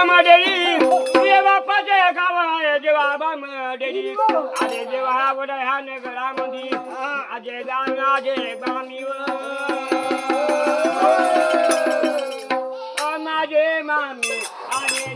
मडेरी तुझे बापाचे गाव आहे जेव्हा बा मडेरी आजे जेव्हा वडा ह्या नगरामध्ये आजे गाण आजे बामीव माझे मामी आजे